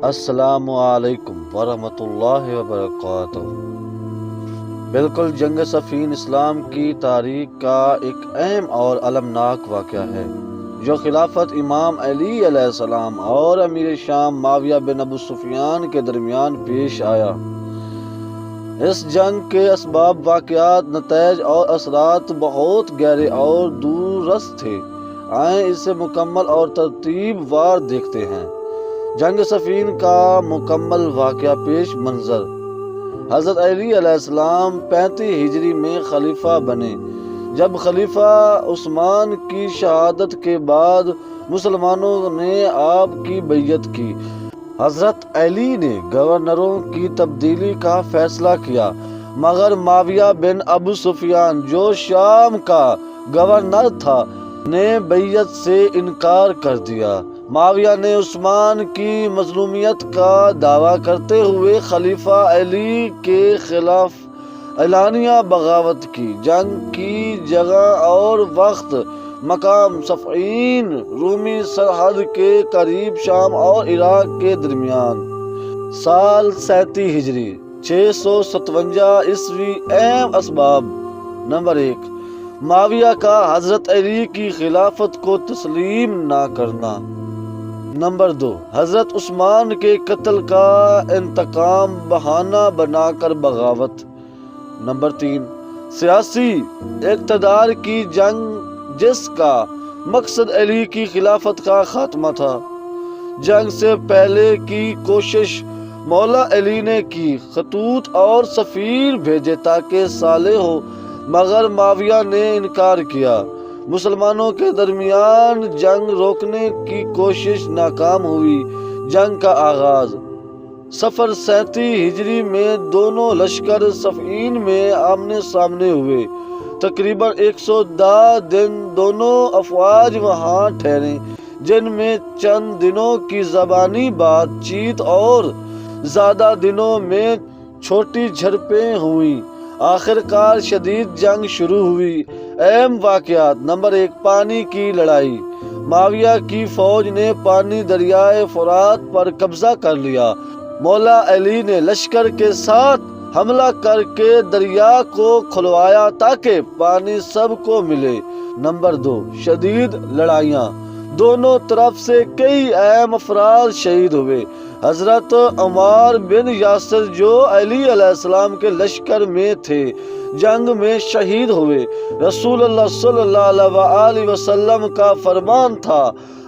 السلام علیکم ورحمۃ اللہ وبرکاتہ۔ بالکل جنگ صفین اسلام کی تاریخ کا ایک اہم اور المناک واقعہ ہے جو خلافت امام علی علیہ السلام اور امیر شام معاویہ بن ابو سفیان کے درمیان پیش آیا۔ اس جنگ کے اسباب، واقعات، نتائج اور اثرات بہت گہرے اور دور رس تھے۔ آئیں اسے مکمل اور ترتیب وار دیکھتے ہیں۔ جنگ صفین کا مکمل واقعہ پیش منظر۔ حضرت علی علیہ السلام 35 ہجری میں خلیفہ بنے۔ جب خلیفہ عثمان کی شہادت کے بعد مسلمانوں نے آپ کی بیعت کی، حضرت علی نے گورنروں کی تبدیلی کا فیصلہ کیا، مگر معاویہ بن ابو سفیان جو شام کا گورنر تھا نے بیعت سے انکار کر دیا۔ معاویہ نے عثمان کی مظلومیت کا دعویٰ کرتے ہوئے خلیفہ علی کے خلاف اعلانیہ بغاوت کی۔ جنگ کی جگہ اور وقت، مقام صفین رومی سرحد کے قریب شام اور عراق کے درمیان۔ سال 37 ہجری 657 عیسوی۔ اہم اسباب: نمبر 1، معاویہ کا حضرت علی کی خلافت کو تسلیم نہ کرنا۔ نمبر 2، حضرت عثمان کے قتل کا انتقام بہانہ بنا کر بغاوت۔ نمبر 3، سیاسی اقتدار کی جنگ جس کا مقصد علی کی خلافت کا خاتمہ تھا۔ جنگ سے پہلے کی کوشش مولا علی نے کی، خطوط اور سفیر بھیجے تاکہ صالح ہو، مگر معاویہ نے انکار کیا۔ مسلمانوں کے درمیان جنگ روکنے کی کوشش ناکام ہوئی۔ جنگ کا آغاز: صفر 37 ہجری میں دونوں لشکر صفین میں آمنے سامنے ہوئے۔ تقریباً 110 دن دونوں افواج وہاں ٹھہریں، جن میں چند دنوں کی زبانی بات چیت اور زیادہ دنوں میں چھوٹی جھڑپیں ہوئیں۔ آخرکار شدید جنگ شروع ہوئی۔ اہم واقعات: نمبر 1، پانی کی لڑائی۔ معاویہ کی فوج نے پانی دریائے فرات پر قبضہ کر لیا۔ مولا علی نے لشکر کے ساتھ حملہ کر کے دریا کو کھلوایا تاکہ پانی سب کو ملے۔ نمبر 2، شدید لڑائیاں۔ دونوں طرف سے کئی اہم افراد شہید ہوئے۔ حضرت عمار بن یاسر جو علی علیہ السلام کے لشکر میں تھے، جنگ میں شہید ہوئے۔ رسول اللہ صلی اللہ علیہ وسلم کا فرمان تھا،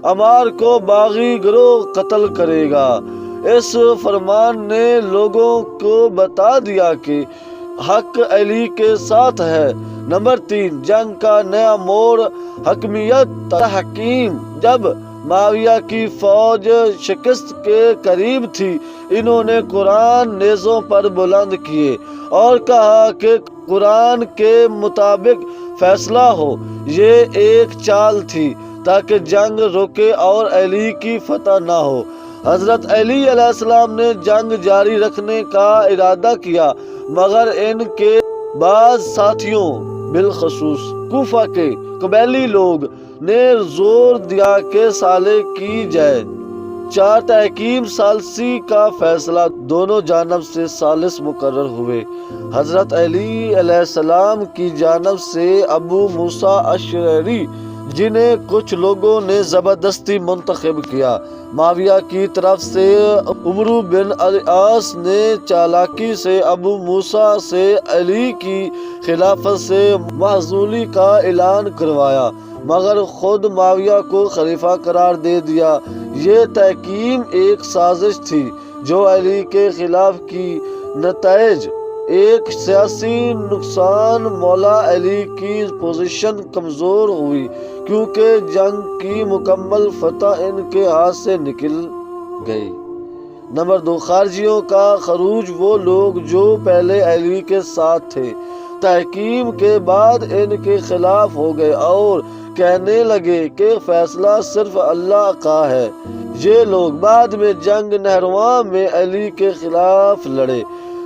عمار کو باغی گروہ قتل کرے گا۔ اس فرمان نے لوگوں کو بتا دیا کہ حق علی کے ساتھ ہے۔ نمبر 3، جنگ کا نیا موڑ، حکمیت تحکیم۔ جب معاویہ کی فوج شکست کے قریب تھی، انہوں نے قرآن نیزوں پر بلند کیے اور کہا کہ قرآن کے مطابق فیصلہ ہو۔ یہ ایک چال تھی تاکہ جنگ رکے اور علی کی فتح نہ ہو۔ حضرت علی علیہ السلام نے جنگ جاری رکھنے کا ارادہ کیا، مگر ان کے بعض ساتھیوں، بالخصوص کوفہ کے قبائلی لوگ، نے زور دیا کہ صلح کی جائے۔ 4 تحکیم ثالثی کا فیصلہ: دونوں جانب سے ثالث مقرر ہوئے۔ حضرت علی علیہ السلام کی جانب سے ابو موسیٰ اشعری، جنہیں کچھ لوگوں نے زبردستی منتخب کیا۔ معاویہ کی طرف سے عمرو بن العاص نے چالاکی سے ابو موسیٰ سے علی کی خلافت سے معزولی کا اعلان کروایا، مگر خود معاویہ کو خلیفہ قرار دے دیا۔ یہ تحکیم ایک سازش تھی جو علی کے خلاف کی۔ نتائج: ایک سیاسی نقصان، مولا علی کی پوزیشن کمزور ہوئی کیونکہ جنگ کی مکمل فتح ان کے ہاتھ سے نکل گئی۔ نمبر 2، خارجیوں کا خروج۔ وہ لوگ جو پہلے علی کے ساتھ تھے، تحکیم کے بعد ان کے خلاف ہو گئے اور کہنے لگے کہ فیصلہ صرف اللہ کا ہے۔ یہ لوگ بعد میں جنگ نہرواں میں علی کے خلاف لڑے۔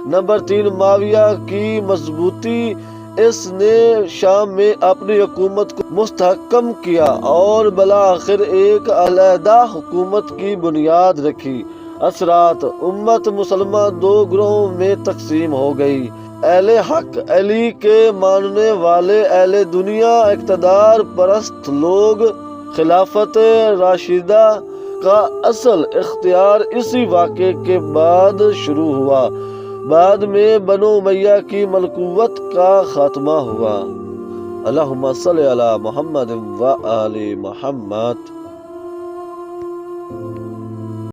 نمبر 3، معاویہ کی مضبوطی۔ اس نے شام میں اپنی حکومت کو مستحکم کیا اور بالآخر ایک علیحدہ حکومت کی بنیاد رکھی۔ اثرات: امت مسلمہ دو گروہوں میں تقسیم ہو گئی، اہل حق علی کے ماننے والے، اہل دنیا اقتدار پرست لوگ۔ خلافت راشدہ کا اصل اختیار اسی واقعے کے بعد شروع ہوا، بعد میں بنو امیہ کی ملکوت کا خاتمہ ہوا۔ اللہم صلی علی محمد و آل محمد۔